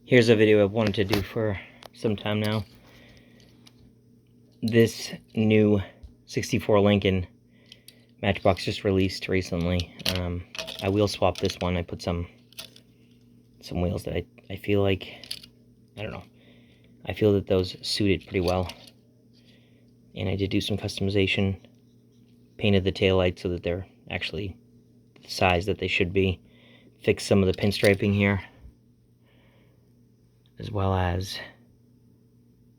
Here's a video I've wanted to do for some time now. This new 64 Lincoln Matchbox just released recently. I wheel swapped this one. I put some wheels that I feel like, I don't know, I feel that those suited pretty well. And I did do some customization, painted the taillights so that they're actually the size that they should be, fixed some of the pinstriping here, as well as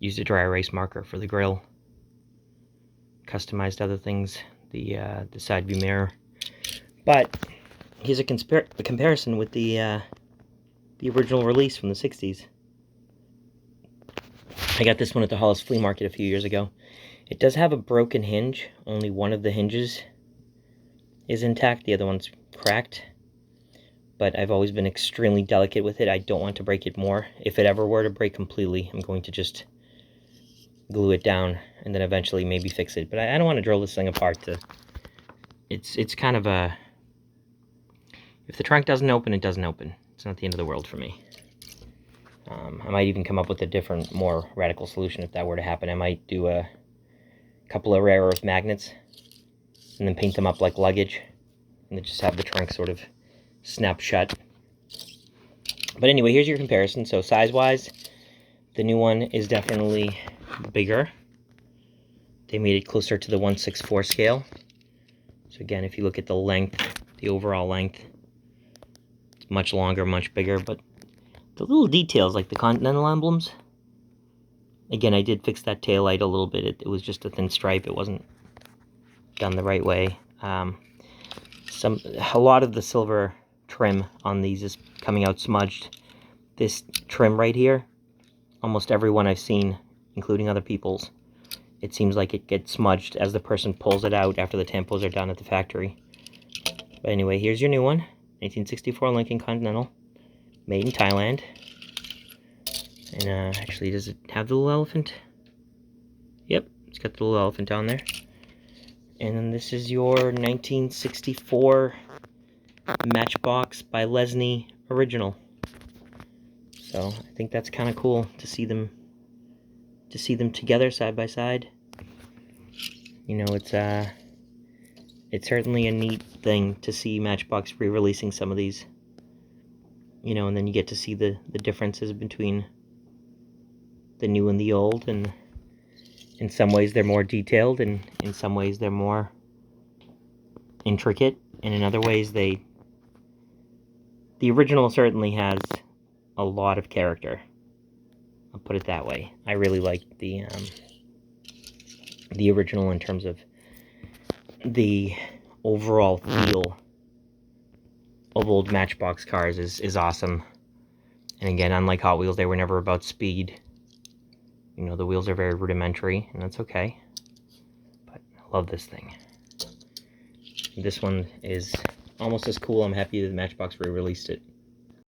used a dry erase marker for the grill, customized other things, the side view mirror. But here's a comparison with the original release from the 60s. I got this one at the Hollis Flea Market a few years ago. It does have a broken hinge. Only one of the hinges is intact, the other one's cracked. But I've always been extremely delicate with it. I don't want to break it more. If it ever were to break completely, I'm going to just glue it down and then eventually maybe fix it. But I don't want to drill this thing apart. It's kind of a... If the trunk doesn't open, it doesn't open. It's not the end of the world for me. I might even come up with a different, more radical solution if that were to happen. I might do a couple of rare earth magnets and then paint them up like luggage and then just have the trunk sort of snap shut. But anyway, here's your comparison. So size-wise, the new one is definitely bigger. They made it closer to the 1/64 scale. So again, if you look at the length, the overall length, it's much longer, much bigger. But the little details, like the Continental emblems, again, I did fix that tail light a little bit. It was just a thin stripe. It wasn't done the right way. A lot of the silver trim on these is coming out smudged. This trim right here, almost every one I've seen, including other people's, it seems like it gets smudged as the person pulls it out after the tampos are done at the factory. But anyway, here's your new one, 1964 Lincoln Continental, made in Thailand. And actually, does it have the little elephant? Yep, it's got the little elephant down there. And then this is your 1964 Matchbox by Lesney original. So I think that's kind of cool to see them together side by side. You know, it's certainly a neat thing to see Matchbox re-releasing some of these. You know, and then you get to see the differences between the new and the old, and in some ways they're more detailed, and in some ways they're more intricate, and in other ways the original certainly has a lot of character. I'll put it that way. I really like the original in terms of the overall feel of old Matchbox cars is awesome. And again, unlike Hot Wheels, they were never about speed. You know, the wheels are very rudimentary, and that's okay. But I love this thing. This one is almost as cool. I'm happy that Matchbox re-released it.